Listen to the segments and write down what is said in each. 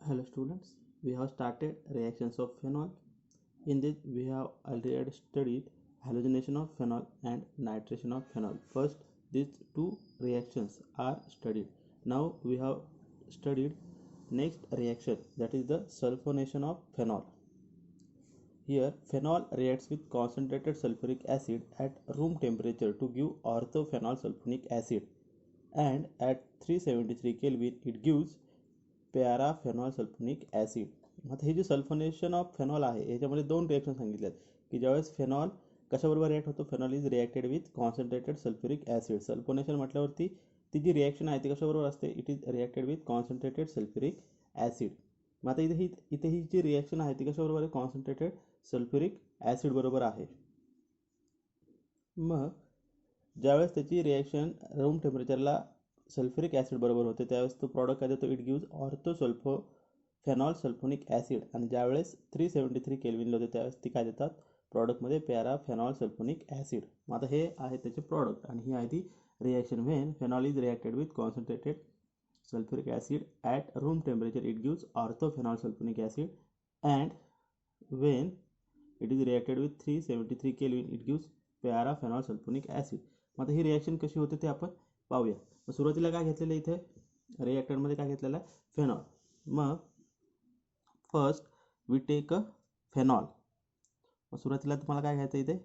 Hello students, we have started reactions of phenol. In this we have already studied halogenation of phenol and nitration of phenol. First these two reactions are studied. Now we have studied next reaction, that is the sulfonation of phenol. Here phenol reacts with concentrated sulfuric acid at room temperature to give orthophenol sulfonic acid, and at 373 Kelvin it gives paraphenol sulphonic acid. आता हे जे sulphonation of phenol आहे याच्यामध्ये दोन reaction सांगितले आहेत की ज्यावेळेस फेनॉल कशाबरोबर रिॲक्ट होतो, phenol is reacted with concentrated sulphuric acid. Sulphonation म्हटल्यावरती ती जी रिॲक्शन आहे ती कशाबरोबर असते, it is reacted with concentrated sulphuric acid. मग आता इथे ही जी रिॲक्शन आहे ती कशाबरोबर आहे, कॉन्सन्ट्रेटेड सल्फ्युरिक ॲसिड बरोबर आहे. मग ज्यावेळेस त्याची रिॲक्शन रूम टेम्परेचरला सल्फ्युरिक ॲसिड बरोबर होते त्यावेळेस तो प्रॉडक्ट काय देतो, इट गिव्ज ऑर्थोसल्फोफेनॉल सल्फोनिक ॲसिड. आणि ज्यावेळेस 373 केल्विनला होते त्यावेळेस ती काय देतात प्रॉडक्टमध्ये पॅराफेनॉल सल्फोनिक ॲसिड. मग आता हे आहे त्याचे प्रॉडक्ट आणि ही आहे ती reaction. When phenol is reacted with concentrated sulphuric acid at room temperature it gives orthophenol sulphonic acid, and when it is reacted with 373 Kelvin it gives paraphenol sulphonic acid. मग आता ही रिॲक्शन कशी होते ते आपण पाहूया. सुरुवातीला काय घेतलेलं इथे रिॲक्टरमध्ये काय घेतलेलं आहे, फेनॉल. मग first we take a phenol. मग सुरुवातीला तुम्हाला काय घ्यायचं इथे,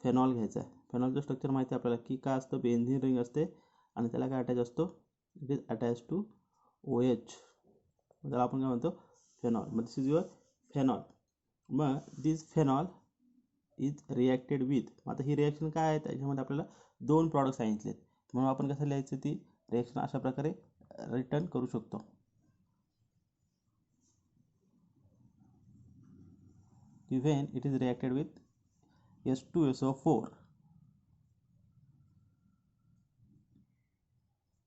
फेनॉल घ्यायचं आहे. फेनॉलचं स्ट्रक्चर माहिती आहे आपल्याला की काय असतं, बेन्झीन रिंग असते आणि त्याला काय अटॅच असतो, it is attach to OH. त्याला आपण काय म्हणतो, फेनॉल. मग दिस इज युअर फेनॉल. मग दिस फेनॉल इज रिॲक्टेड विथ, आता ही रिॲक्शन काय आहे त्याच्यामध्ये आपल्याला दोन प्रॉडक्ट सांगितलेत म्हणून आपण कसं लिहायचं, ती रिॲक्शन अशा प्रकारे रिटर्न करू शकतो. When it is reacted with H2SO4,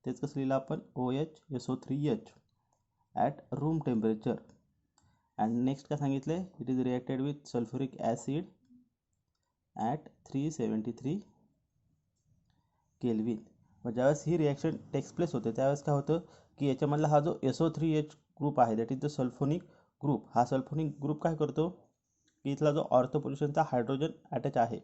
तेच कसं लिहिलं आपण, OHSO3H at room temperature. And next काय सांगितले, it is reacted with sulphuric acid at 373 kelvin. मग ज्यावेळेस ही रिॲक्शन टेक्स प्लेस होते त्यावेळेस काय होतं की याच्यामधला हा जो SO3H ग्रुप आहे that is the sulphonic group. हा सल्फोनिक ग्रुप काय करतो की इथला जो ऑर्थो पोझिशनचा हायड्रोजन अटॅच आहे,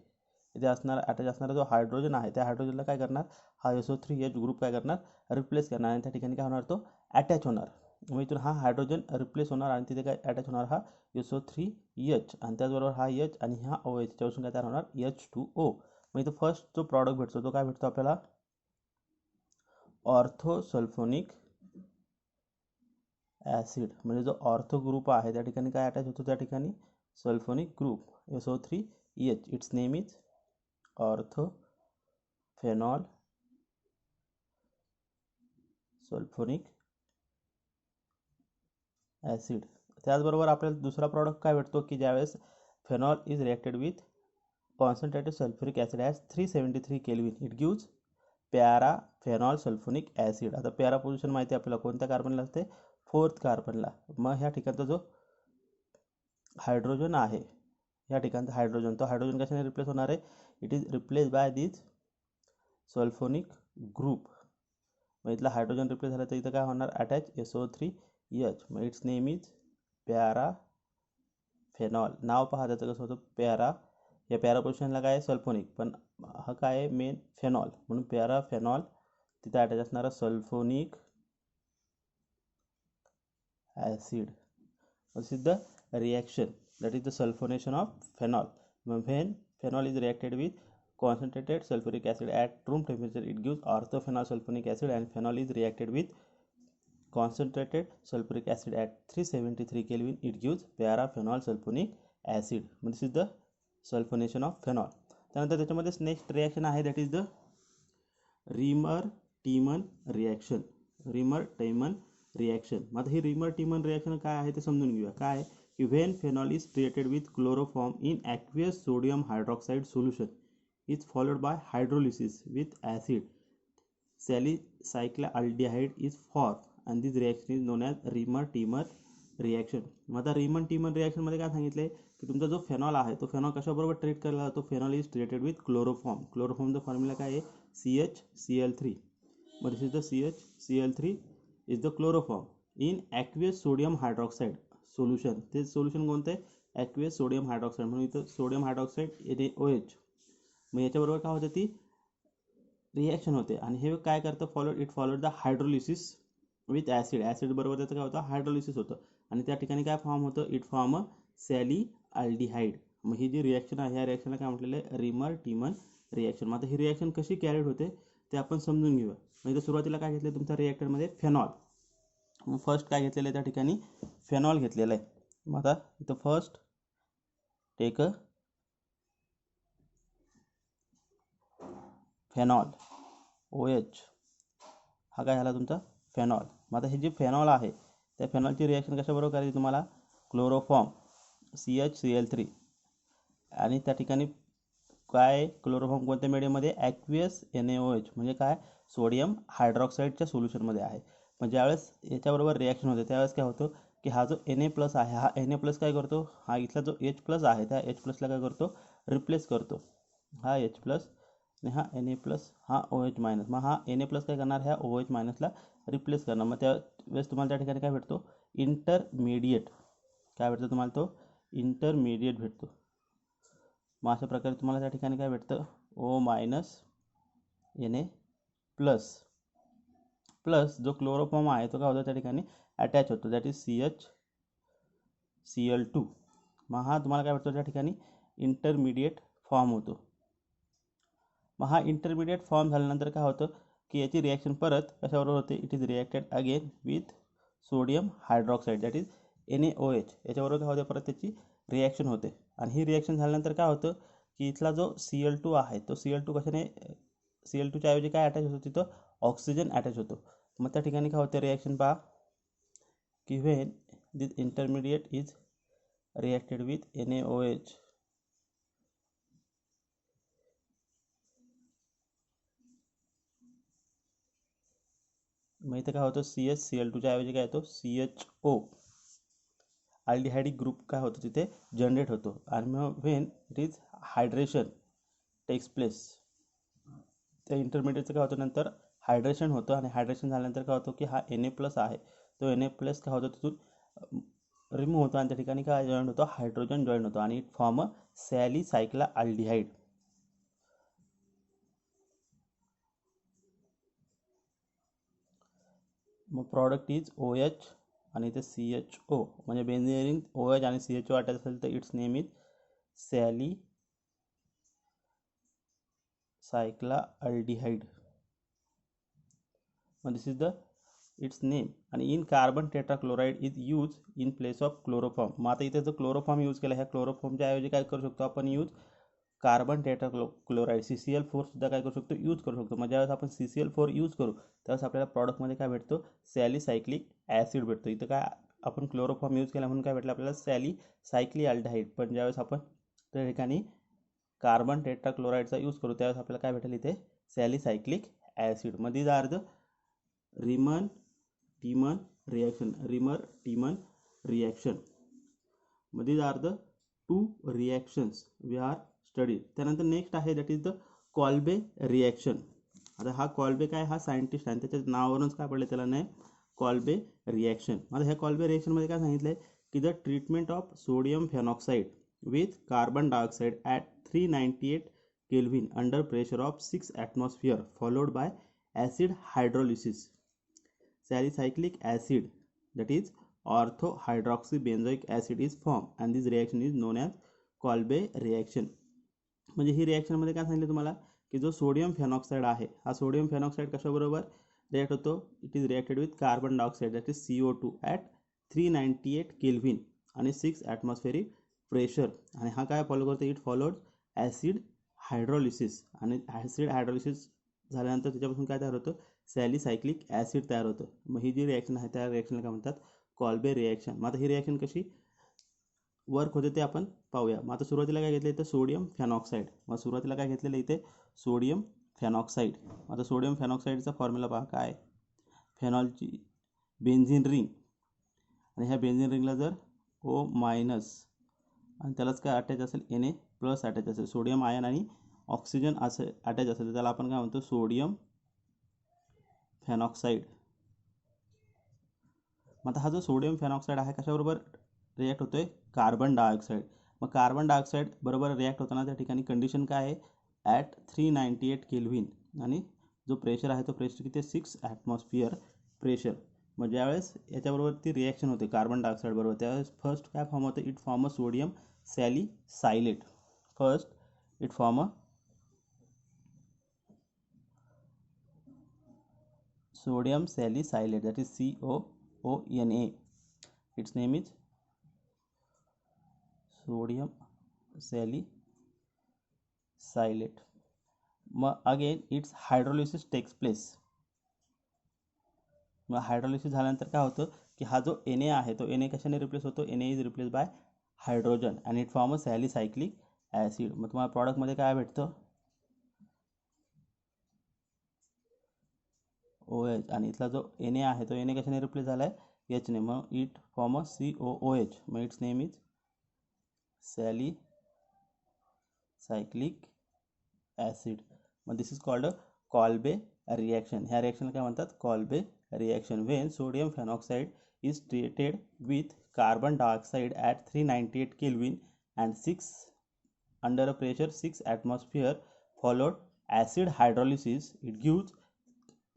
इथे अटॅच असणारा जो हायड्रोजन आहे त्या हायड्रोजनला काय करणार, हा SO3H ग्रुप काय करणार, रिप्लेस करणार आणि त्या ठिकाणी काय होणार, तो अटॅच होणार. मग इथून हा हायड्रोजन रिप्लेस होणार आणि तिथे काय अटॅच होणार, हा SO3H आणि त्याचबरोबर हा H आणि हा OH त्याच्यापासून काय तयार होणार, H2O. मग इथं फर्स्ट जो प्रॉडक्ट भेटतो तो काय भेटतो आपल्याला, ऑर्थोसल्फोनिक ॲसिड. म्हणजे जो ऑर्थो ग्रुप आहे त्या ठिकाणी काय अटॅच होतो, त्या ठिकाणी sulphonic group SO3H. Its name is orthophenol sulphonic acid. त्याचबरोबर आपल्याला दुसरा प्रॉडक्ट काय भेटतो की ज्यावेळेस phenol is reacted with concentrated sulphuric acid as 373 Kelvin it gives paraphenol sulphonic acid. आता पॅरा पोझिशन माहिती आपल्याला कोणत्या कार्बनला असते, 4th कार्बनला. मग ह्या ठिकाणचा जो हायड्रोजन आहे, या ठिकाणचा हायड्रोजन, तो हायड्रोजन कशाने रिप्लेस होणार आहे, it is replace by this sulphonic group. मग इथला हायड्रोजन रिप्लेस झाला तर इथं काय होणार, अटॅच SO3H. मग इट्स नेम इज पॅराफेनॉल. नाव पहा त्याचं कसं होतं, पॅरा. या पॅरा पोझिशनला काय आहे, सल्फोनिक, पण हा काय आहे मेन फेनॉल म्हणून पॅराफेनॉल. तिथे अटॅच असणारा sulphonic acid. This is the reaction, that is the sulfonation of phenol. When phenol is reacted with concentrated sulfuric acid at room temperature it gives orthophenol sulfonic acid, and phenol is reacted with concentrated sulfuric acid at 373 Kelvin it gives paraphenol sulfonic acid. This is the sulfonation of phenol. त्यानंतर त्याच्यामध्ये next reaction आहे that is the Reimer Tiemann reaction. Reimer Tiemann reaction. मग ही रिमर-टीमन reaction काय आहे ते समजून घेऊया. काय आहे की when phenol is treated with chloroform in aqueous sodium hydroxide solution is followed by hydrolysis with acid, salicylaldehyde is formed and this reaction is known as Reamer-Tiemer reaction. मग आता Reamer-Tiemer reaction मध्ये काय सांगितलंय की तुमचा जो फेनॉल आहे तो फेनॉल कशाबरोबर ट्रीट केला जातो, phenol is treated with chloroform. क्लोरोफॉर्मचा फॉर्म्युला काय आहे, CHCl3. मग this is the CHCl3 is the chloroform. In aqueous sodium hydroxide solution. ते सोल्युशन कोणतं आहे? Aqueous sodium hydroxide. म्हणून इथं सोडियम हायड्रॉक्साईड NaOH. मग याच्याबरोबर काय होतं, ती रिॲक्शन होते आणि हे काय करतं, followed the hydrolysis with acid. Acid बरोबर त्याचं काय होतं, हायड्रोलिसिस होतं आणि त्या ठिकाणी काय फॉर्म होतं, it form a Sally aldehyde. मग ही जी रिॲक्शन आहे, ह्या रिॲक्शनला काय म्हटलेलं आहे, रिमर टीमन रिॲक्शन. मग आता ही रिॲक्शन कशी कॅरीड होते ते आपण समजून घेऊया. मग इथं सुरुवातीला काय घेतलं तुमच्या रिॲक्टरमध्ये, फेनॉल. मग फर्स्ट काय घेतलेलं आहे त्या ठिकाणी, फेनॉल घेतलेलं आहे. मग आता इथं first take a phenol OH. हा काय झाला तुमचा फेनॉल. मग आता हे जे फेनॉल आहे त्या फेनॉलची रिॲक्शन कशाबरोबर करायची तुम्हाला, क्लोरोफॉर्म CHCl3 आणि त्या ठिकाणी काय, क्लोरोफॉर्म कोणत्या मीडियममध्ये, ॲक्वियस NaOH म्हणजे काय, सोडियम हायड्रॉक्साईडच्या सोल्युशनमध्ये आहे. मग ज्यावेळेस याच्याबरोबर रिॲक्शन होते त्यावेळेस काय होतं की हा जो Na+ आहे, हा Na+ काय करतो, हा इथला जो H+ आहे त्या H+ला काय करतो, रिप्लेस करतो. हा H+ आणि हा Na+, हा OH-. मग हा Na+ काय करणार, ह्या OH- ला रिप्लेस करणार. मग त्यावेळेस तुम्हाला त्या ठिकाणी काय भेटतो, इंटरमिडिएट. काय भेटतं तुम्हाला, तो इंटरमिडिएट भेटतो. मग अशा प्रकारे तुम्हाला त्या ठिकाणी काय भेटतं, O- Na+ प्लस जो क्लोरोफॉर्म आहे तो काय होतो त्या ठिकाणी अटॅच होतो, दॅट इज CHCl2. मग हा तुम्हाला काय भेटतो त्या ठिकाणी इंटरमिडिएट फॉर्म होतो. मग हा इंटरमिडिएट फॉर्म झाल्यानंतर काय होतं की याची रिॲक्शन परत कशाबरोबर होते, it is reacted again with sodium hydroxide that is NaOH. याच्याबरोबर काय होते, परत त्याची रिॲक्शन होते आणि ही रिॲक्शन झाल्यानंतर काय होतं की इथला जो Cl2 आहे तो Cl2 कशाने, Cl2च्या ऐवजी काय अटॅच होतो, तिथं ऑक्सिजन अटॅच होतो. मग त्या ठिकाणी काय होतं, रिॲक्शन पहा की when this intermediate is reacted with NaOH, मग इथं काय होतं, CHCl2च्या ऐवजी काय येतो CHO, अल्डिहाइडिक ग्रुप काय होतो तिथे जनरेट होतो. आणि मग when it is hydration takes place, त्या इंटरमिडिएटचं काय होतं नंतर हायड्रेशन होतं आणि हायड्रेशन झाल्यानंतर काय होतं की हा Na+ आहे तो Na+ काय होतो तिथून रिमूव्ह होतो आणि त्या ठिकाणी काय जॉईंट होतो, हायड्रोजन जॉईंट होतो आणि इट फॉर्म सॅलिसायक्ला अल्डिहाइड. मग प्रॉडक्ट इज OH आणि इथे CHO, म्हणजे बेन्झीन OH आणि CHO अटॅच असेल तर इट्स नेम इज सॅलिसायक्ला अल्डिहाइड. मग this is the it's name. आणि in carbon tetrachloride is use in place of chloroform. मग आता इथे जर क्लोरोफॉर्म यूज केला, ह्या क्लोरोफॉर्मच्या ऐवजी काय करू शकतो आपण, यूज कार्बन टेट्राक्लोराइड CCl4 सुद्धा काय करू शकतो, यूज करू शकतो. मग ज्यावेळेस आपण CCl4 यूज करू त्यावेळेस आपल्याला प्रॉडक्टमध्ये काय भेटतो, सॅलिसायक्लिक ॲसिड भेटतो. इथं काय आपण क्लोरोफॉर्म यूज केला म्हणून काय भेटलं आपल्याला, सॅलिसायक्लिक अल्डिहाइड. पण ज्यावेळेस आपण त्या ठिकाणी कार्बन टेट्राक्लोराइडचा यूज करू त्यावेळेस आपल्याला काय भेटेल, इथे सॅलिसायक्लिक ॲसिड. मग these are the Reimer Tiemann reaction. मग these are the 2 reactions we are studied. त्यानंतर नेक्स्ट आहे that is the Kolbe reaction. आता हा कॉल्बे काय, हा सायंटिस्ट आहे त्याच्या नावावरूनच काय पडले त्याला नाही, कॉल्बे रिॲक्शन. आता ह्या कॉल्बे रिॲक्शनमध्ये काय सांगितलं आहे की the treatment of sodium phenoxide with carbon dioxide at 398 Kelvin under pressure of 6 atmosphere followed by acid hydrolysis, salicylic acid that is orthohydroxybenzoic acid is formed and this reaction is known as Kolbe reaction. म्हणजे ही रिॲक्शनमध्ये काय सांगितलं तुम्हाला की जो sodium फेनॉक्साईड आहे हा sodium फेनॉक्साईड कशाबरोबर react होतो, it is reacted with carbon dioxide that is CO2 at 398 kelvin आणि 6 atmospheric प्रेशर. आणि हा काय फॉलो करतो, इट फॉलोड ॲसिड हायड्रोलिसिस. आणि ॲसिड हायड्रोलिसिस झाल्यानंतर त्याच्यापासून काय तयार होतं, सॅलिसायक्लिक ॲसिड तयार होतं. मग ही जी रिॲक्शन आहे त्या रिॲक्शनला काय म्हणतात, कॉल्बे रिॲक्शन. मग आता ही रिॲक्शन कशी वर्क होते ते आपण पाहूया. मग आता सुरुवातीला काय घेतलं इथं, सोडियम फेनॉक्साईड. मग सुरुवातीला काय घेतलेलं इथे, सोडियम फेनॉक्साईड. आता सोडियम फेनॉक्साईडचा फॉर्म्युला पहा काय, फेनॉलची बेन्झिन रिंग आणि ह्या बेन्झिन रिंगला जर O- आणि त्यालाच काय अटॅच असेल, Na+ अटॅच असेल, सोडियम आयन आणि ऑक्सिजन असे अटॅच असेल तर त्याला आपण काय म्हणतो, सोडियम फेनॉक्साईड. मग आता हा जो सोडियम फेनॉक्साईड आहे कशाबरोबर रिॲक्ट होतोय, कार्बन डायऑक्साईड. मग कार्बन डायऑक्साईड बरोबर रिॲक्ट होताना त्या ठिकाणी कंडिशन काय आहे, ॲट 398 केल्व्हिन, आणि जो प्रेशर आहे तो प्रेशर किती आहे, 6 ॲटमॉस्फिअर प्रेशर. मग ज्यावेळेस याच्याबरोबर ती रिॲक्शन होते कार्बन डायऑक्साईड बरोबर, त्यावेळेस फर्स्ट काय फॉर्म होते, it form a sodium salicylate. First it form a sodium salicylate, that is COONA. Its name is sodium salicylate. Again its hydrolysis takes place. मग hydrolysis झाल्यानंतर काय होतं की हा जो Na आहे तो Na कशाने रिप्लेस होतो, Na is replace by hydrogen and it form a salicylic acid. मग तुम्हाला प्रॉडक्टमध्ये काय भेटतं, OH, आणि इथला जो Na आहे तो Na कशाने रिप्लेस झाला आहे, H ने. मग इट फॉर्म अ COOH. मग its name is salicylic acid. मग this is called a Kolbe reaction. ह्या रिॲक्शनला काय म्हणतात, Kolbe reaction. When sodium phenoxide is treated with carbon dioxide at 398 Kelvin and 6 under a pressure 6 atmosphere followed acid hydrolysis, it gives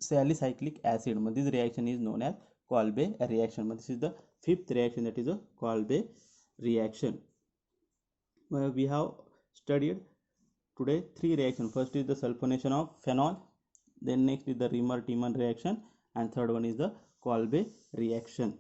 salicylic acid. मग this reaction is known as Kolbe reaction. मग this is the fifth reaction, that is a Kolbe reaction. We have studied today 3 reactions. First is the sulfonation of phenol, then next is the Riemer-Tiemann reaction, and third one is the Kolbe reaction.